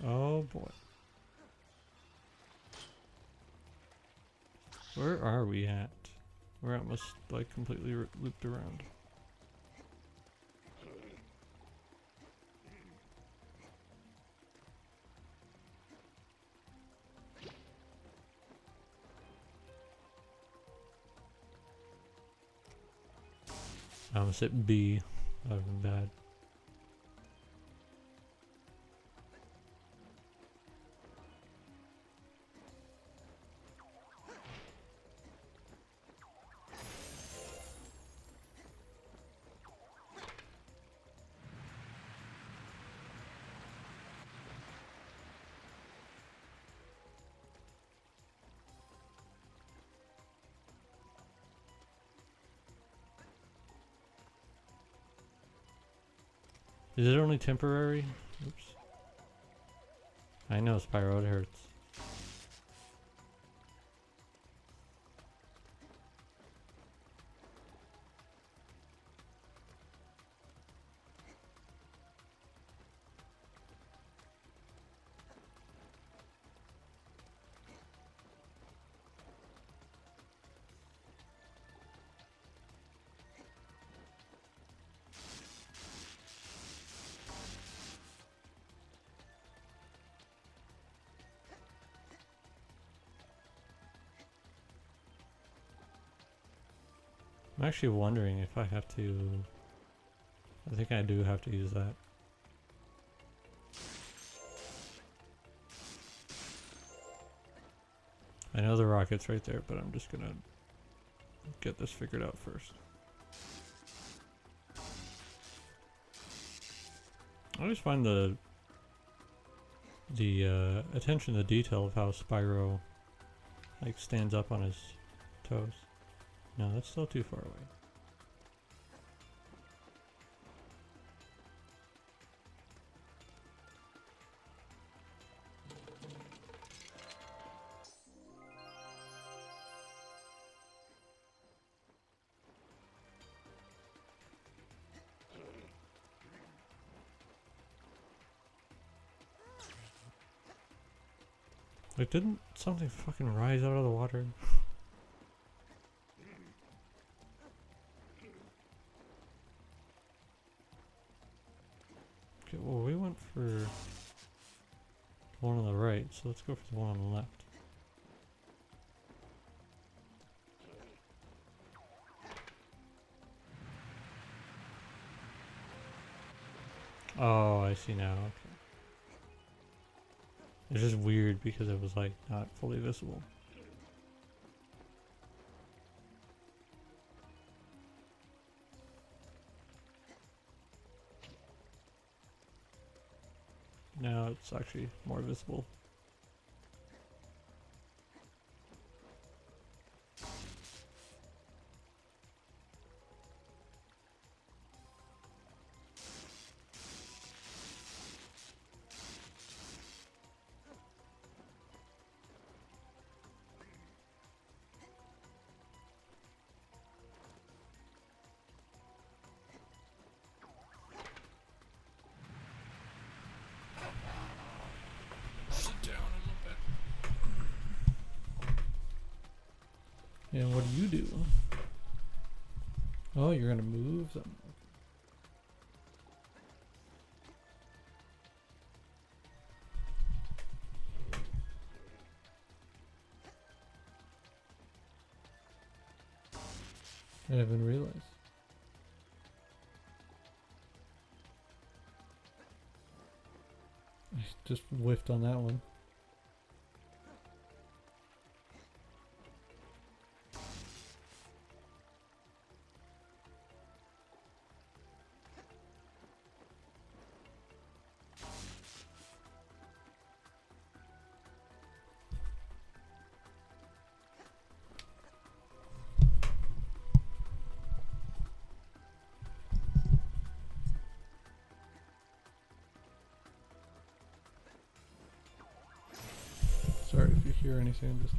Oh boy. Where are we at? We're almost like completely looped around. I almost hit B. That would have been bad. Is it only temporary? Oops. I know, Spyro, it hurts. I'm actually wondering if I have to... I think I do have to use that. I know the rocket's right there, but I'm just gonna get this figured out first. I always find the attention to detail of how Spyro like stands up on his toes. No, that's still too far away. Like, didn't something fucking rise out of the water? Okay, well, we went for the one on the right, so let's go for the one on the left. Oh, I see now, okay. It's just weird because it was like not fully visible. Now it's actually more visible. And what do you do? Oh, you're gonna move them. I didn't realize. I just whiffed on that one. Sorry if you hear anything, I'm just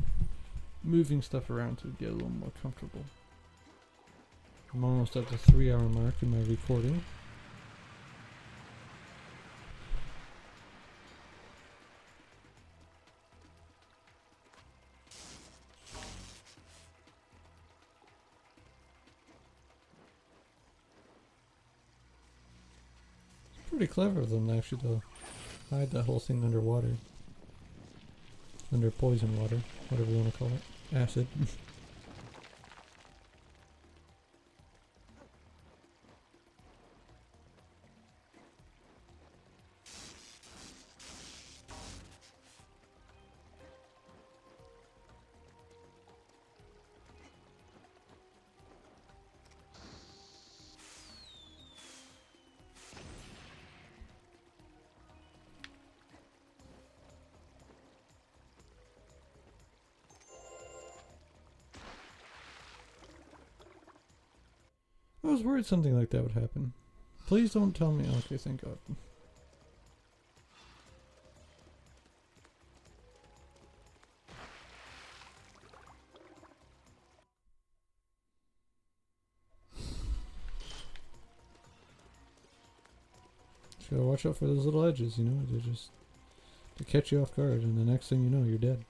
moving stuff around to get a little more comfortable. I'm almost at the 3-hour mark in my recording. Pretty clever of them actually to hide that whole thing underwater. Under poison water, whatever you want to call it. Acid. I was worried something like that would happen. Please don't tell me. Okay, thank God. Just gotta watch out for those little edges, you know, to catch you off guard, and the next thing you know, you're dead.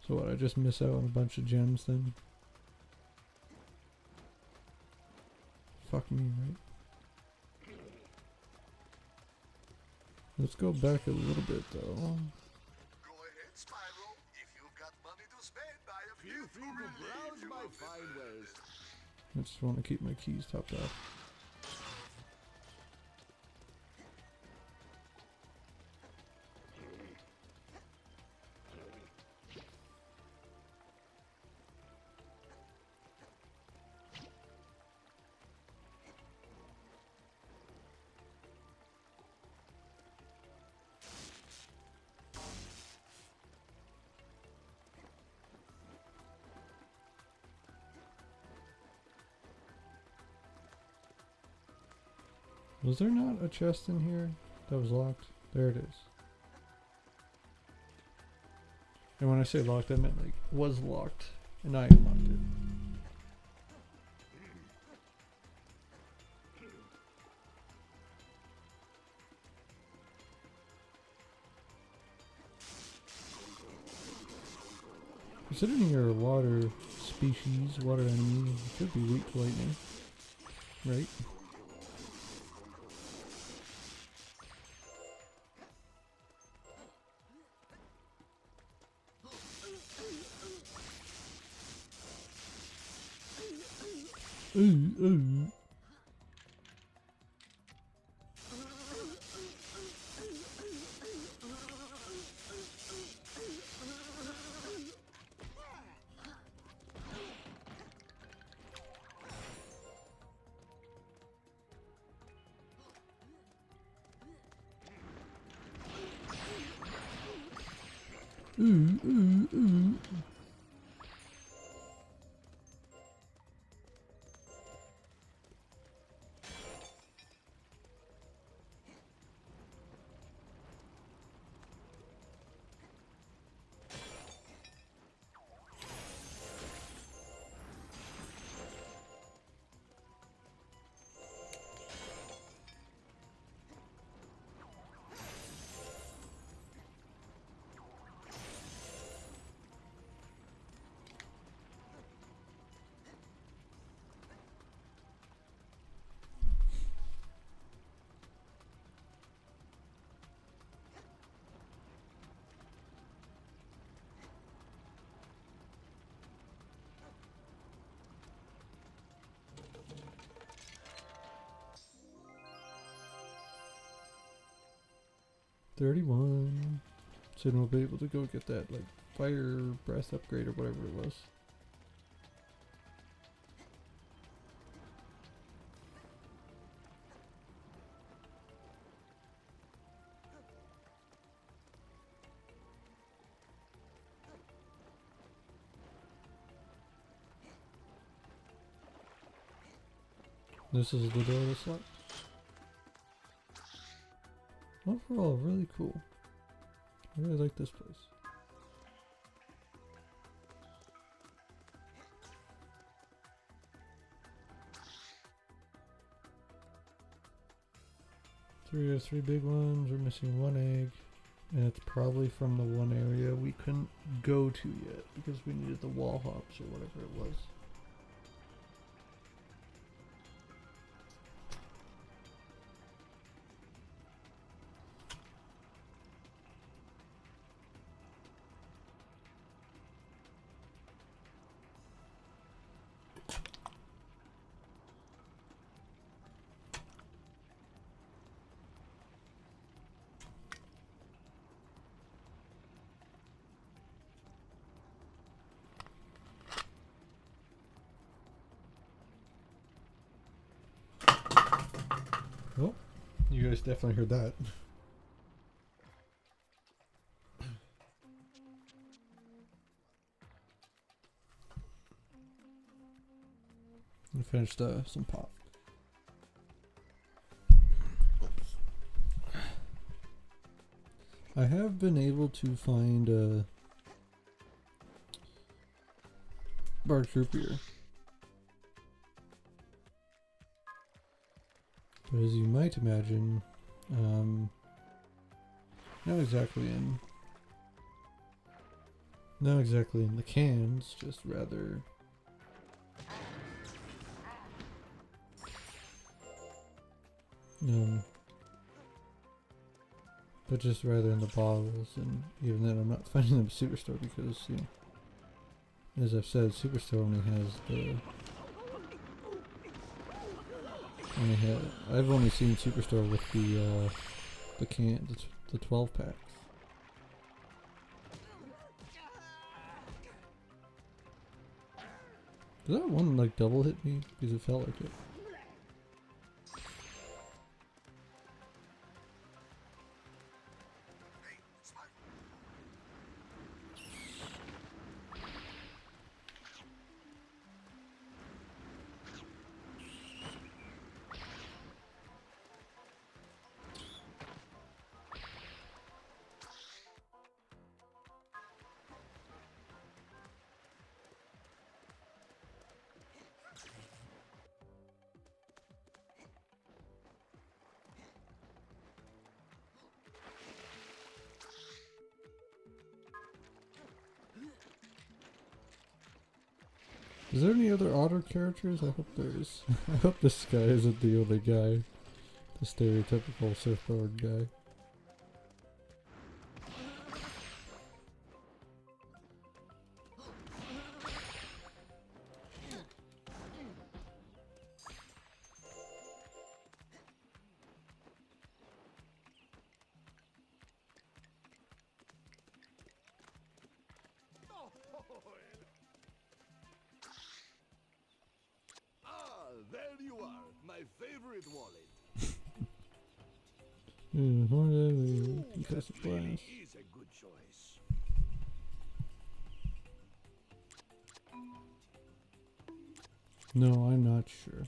So what, I just miss out on a bunch of gems then? Fuck me, right? Let's go back a little bit though. Go ahead, Spyro. If you've got money to spend, I am here to relieve you of fine ways. I just want to keep my keys topped off. Was there not a chest in here that was locked? There it is. And when I say locked, I meant like was locked, and I unlocked it. Considering you're a water species, water enemy, you should be weak to lightning, right? Ooh. Ooh. 31. Soon we'll be able to go get that, like, fire breath upgrade or whatever it was. This is the door that's locked. Overall, really cool. I really like this place. There's three big ones. We're missing one egg. And it's probably from the one area we couldn't go to yet because we needed the wall hops or whatever it was. Well, you guys definitely heard that. I finished some pop. I have been able to find Bar Troopier. But as you might imagine, not exactly in the cans, just rather but just rather in the bottles, and even then I'm not finding them at Superstore because, you know, as I've said, Superstore only has I've only seen Superstore with the can, the 12 packs. Did that one like double hit me? Because it felt like it. Is there any other otter characters? I hope there is. I hope this guy isn't the only guy. The stereotypical surfboard guy. There you are, my favorite wallet. Concussive Really blast. is a good choice. No, I'm not sure.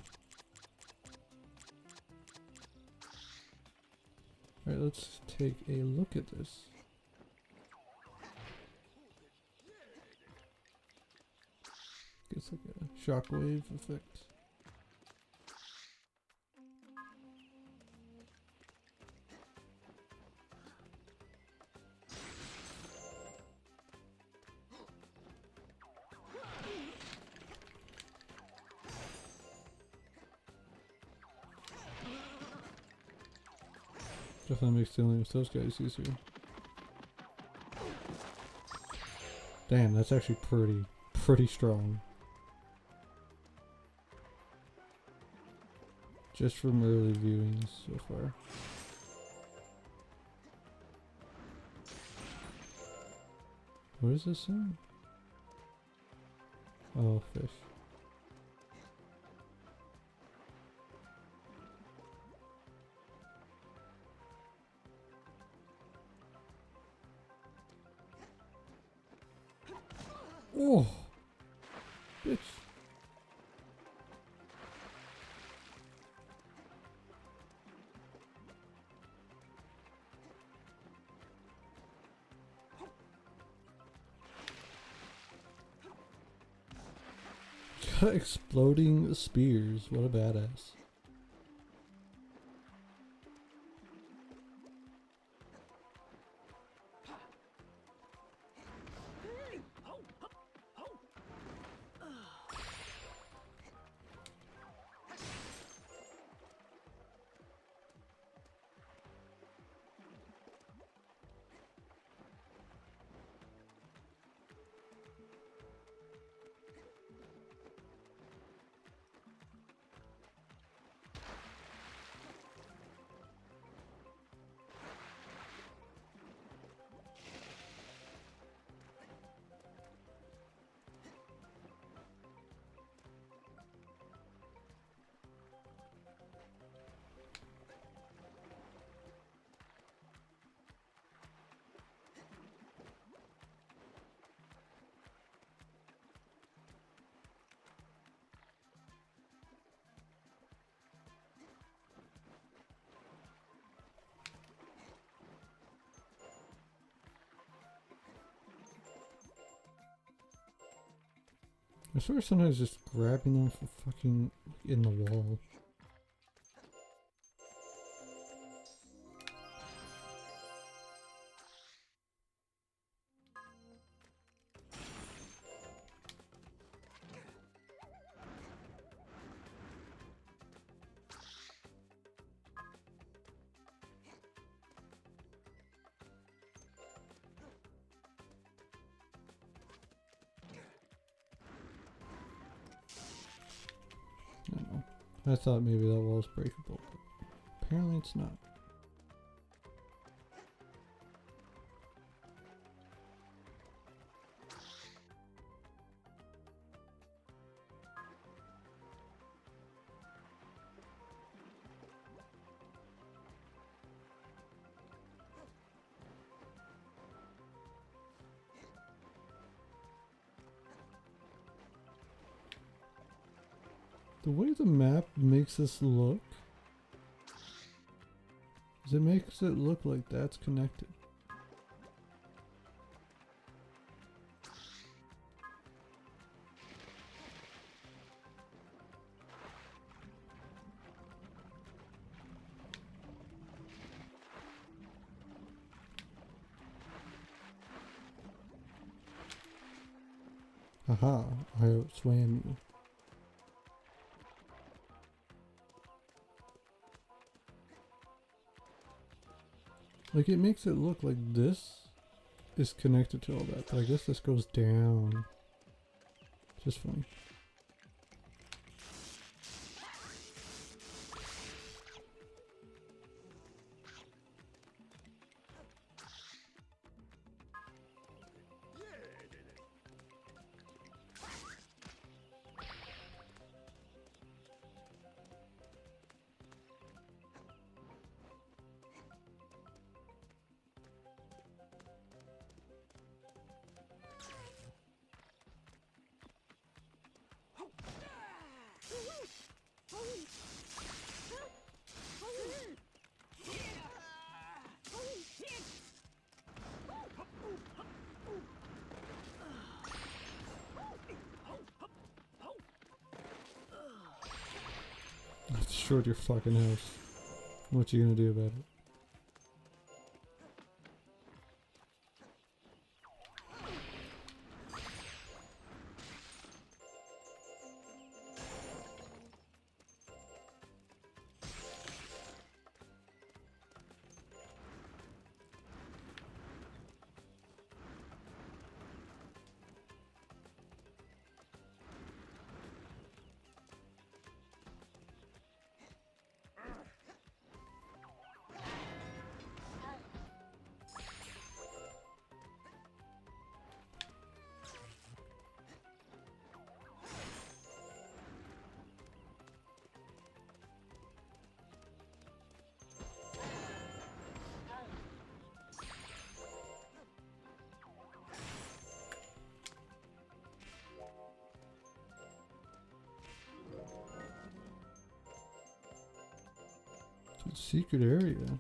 Alright, let's take a look at this. It's like a shockwave effect. Definitely makes dealing with those guys easier. Damn, that's actually pretty strong. Just from early viewings so far. What is this thing? Oh, fish. Oh, bitch. Got exploding spears. What a badass. I swear sometimes just grabbing them for fucking in the wall. I don't know. I thought maybe that wall was breakable, but apparently it's not. The way the map makes this look is it makes it look like that's connected. Haha, I outswam you. Like, it makes it look like this is connected to all that, but I guess this goes down. Just funny. I destroyed your fucking house. What you gonna do about it? It's a secret area.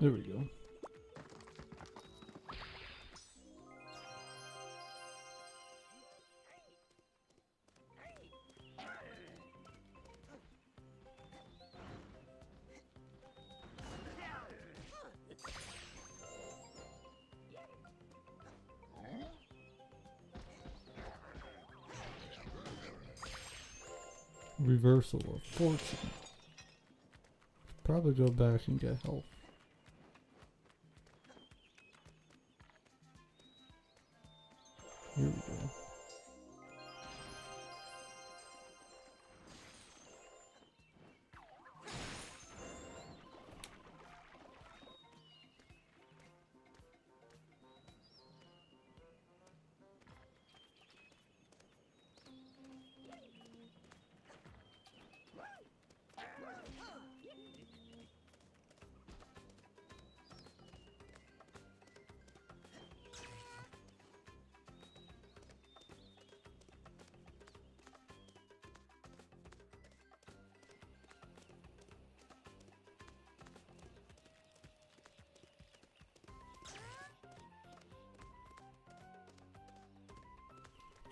There we go. Reversal of fortune. Probably go back and get health.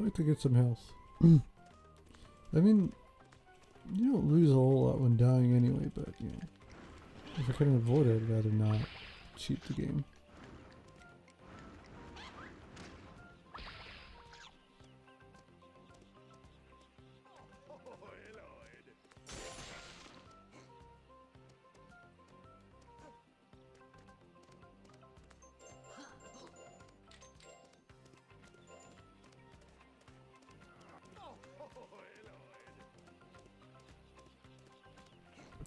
I'd like to get some health. I mean, you don't lose a whole lot when dying anyway, but you know, if I can avoid it, I'd rather not cheat the game.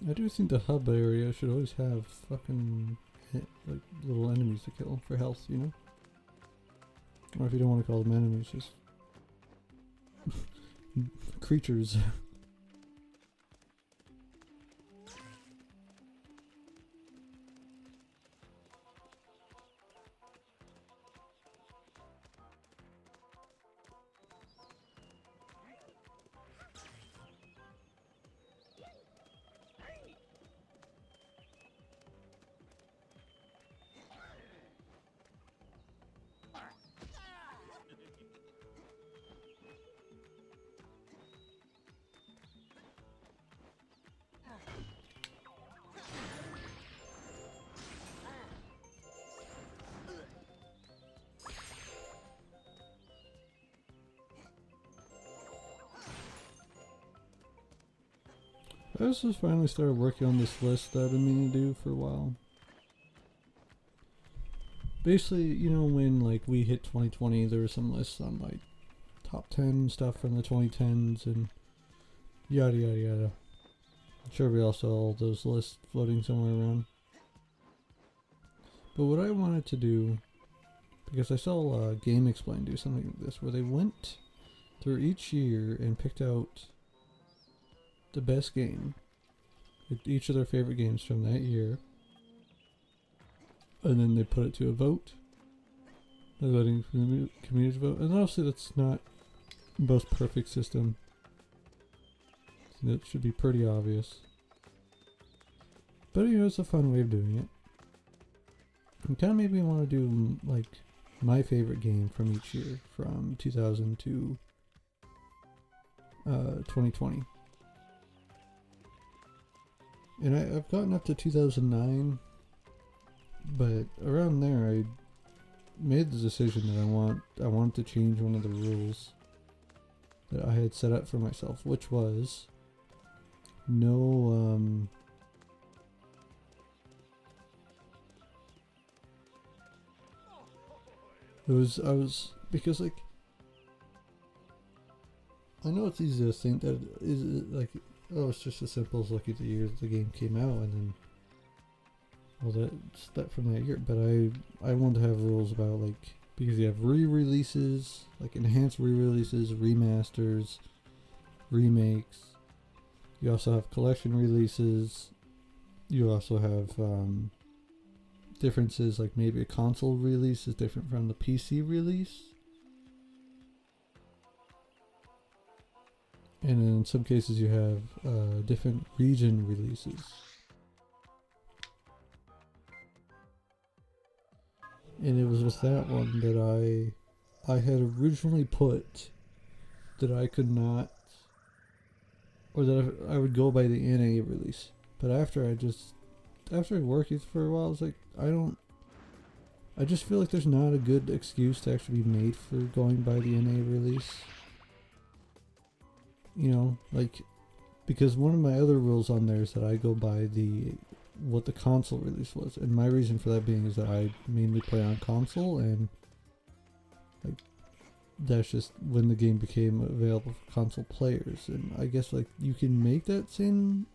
I do think the hub area should always have fucking like little enemies to kill for health, you know? Or if you don't want to call them enemies, just creatures. I also finally started working on this list that I've been meaning to do for a while. Basically, you know, when like we hit 2020, there were some lists on like top 10 stuff from the 2010s and yada yada yada. I'm sure we all saw all those lists floating somewhere around. But what I wanted to do, because I saw Game Explain do something like this, where they went through each year and picked out the best game, each of their favorite games from that year, and then they put it to a vote, letting the community vote. And obviously that's not the most perfect system, so that should be pretty obvious, but you know, it's a fun way of doing it. It kind of made me want to do like my favorite game from each year from 2000 to 2020. And I've gotten up to 2009, but around there I made the decision that I wanted to change one of the rules that I had set up for myself, which was no because like I know it's easy to think that is like, oh, it's just as simple as looking at the years the game came out and then, well, that's that from that year. But I wanted to have rules about, like, because you have re-releases, like enhanced re-releases, remasters, remakes. You also have collection releases. You also have differences, like maybe a console release is different from the PC release. And in some cases you have different region releases. And it was with that one that I had originally put that I could not, or that I would go by the NA release. But after I worked it for a while, I was like, I just feel like there's not a good excuse to actually be made for going by the NA release. You know, like, because one of my other rules on there is that I go by what the console release was, and my reason for that being is that I mainly play on console, and like that's just when the game became available for console players. And I guess like you can make that same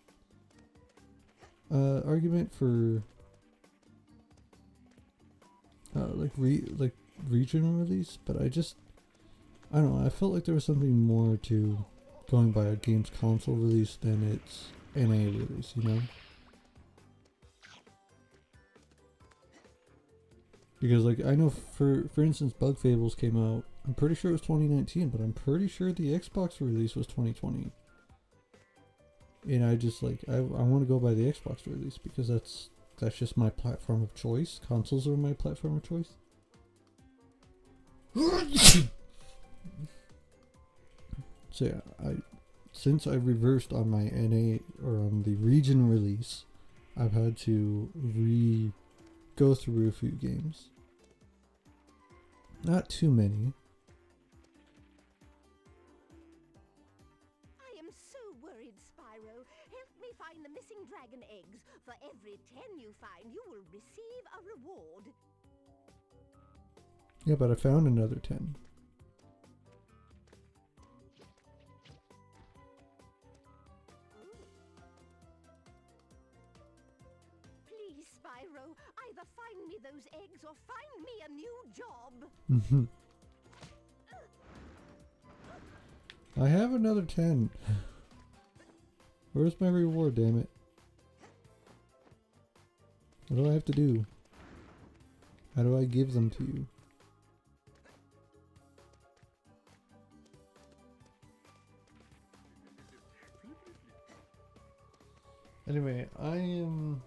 argument for like regional release, but I don't know, I felt like there was something more to going by a game's console release than its NA release, you know? Because like I know for instance Bug Fables came out, I'm pretty sure it was 2019, but I'm pretty sure the Xbox release was 2020. And I just like I want to go by the Xbox release because that's just my platform of choice. Consoles are my platform of choice. So yeah, since I reversed on my NA or on the region release, I've had to go through a few games. Not too many. I am so worried, Spyro. Help me find the missing dragon eggs. For every 10 you find, you will receive a reward. Yeah, but I found another 10. Please, Spyro, either find me those eggs or find me a new job. I have another 10. Where's my reward, damn it? What do I have to do? How do I give them to you? Anyway, I am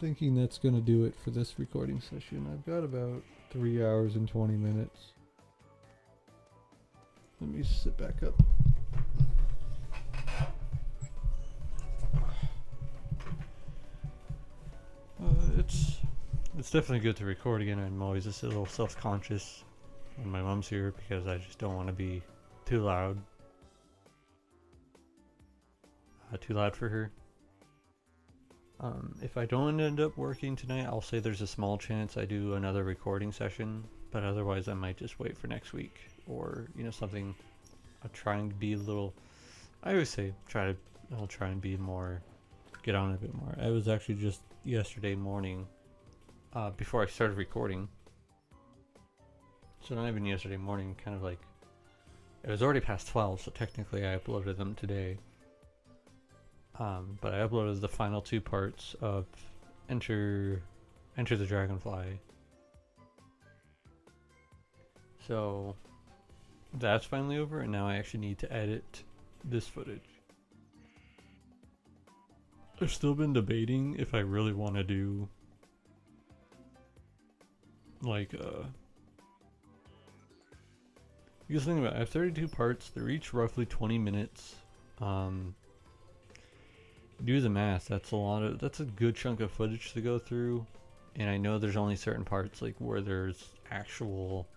thinking that's going to do it for this recording session. I've got about 3 hours and 20 minutes. Let me sit back up. It's definitely good to record again. I'm always just a little self-conscious when my mom's here because I just don't want to be too loud. Too loud for her. If I don't end up working tonight, I'll say there's a small chance I do another recording session, but otherwise I might just wait for next week, or something. I'll try and be a little. I always say I'll try and be more, get on a bit more. I was actually just yesterday morning, before I started recording. So not even yesterday morning, kind of like it was already past 12, so technically I uploaded them today. But I uploaded the final 2 parts of Enter the Dragonfly. So that's finally over, and now I actually need to edit this footage. I've still been debating if I really want to do like because think about it, I have 32 parts, they're each roughly 20 minutes. Do the math, that's a good chunk of footage to go through, and I know there's only certain parts like where there's actual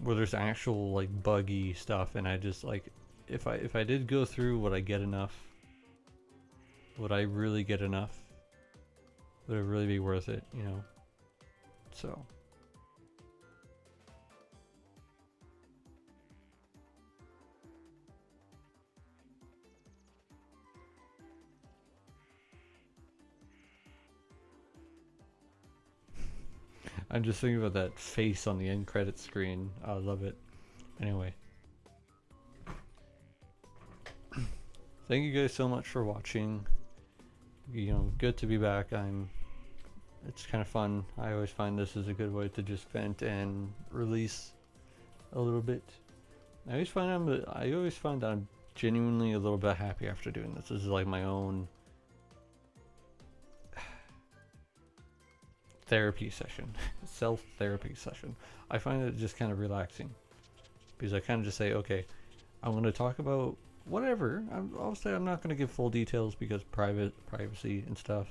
like buggy stuff, and I just like if I did go through, would I get enough? Would I really get enough? Would it really be worth it, So I'm just thinking about that face on the end credit screen. I love it. Anyway. Thank you guys so much for watching. Good to be back. It's kind of fun. I always find this is a good way to just vent and release a little bit. I always find that I'm genuinely a little bit happy after doing this. This is like my own therapy session, self-therapy session. I find it just kind of relaxing because I kind of just say, okay, I'm going to talk about whatever. Obviously, I'm not going to give full details because privacy and stuff.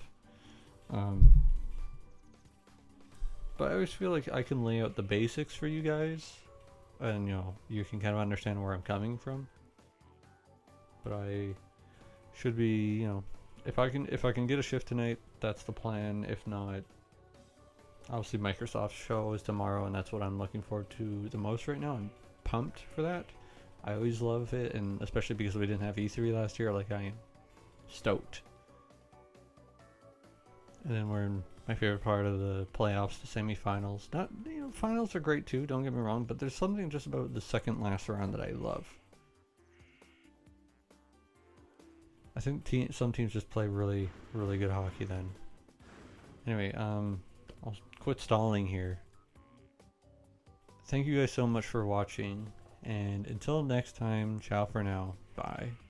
But I always feel like I can lay out the basics for you guys, and you can kind of understand where I'm coming from. But I should be, if I can get a shift tonight, that's the plan. If not, obviously Microsoft's show is tomorrow, and that's what I'm looking forward to the most right now. I'm pumped for that. I always love it, and especially because we didn't have E3 last year, like I am stoked. And then we're in my favorite part of the playoffs, the semifinals. Not, finals are great too, don't get me wrong, but there's something just about the second last round that I love. I think some teams just play really, really good hockey then. Anyway, I'll quit stalling here. Thank you guys so much for watching, and until next time, ciao for now. Bye.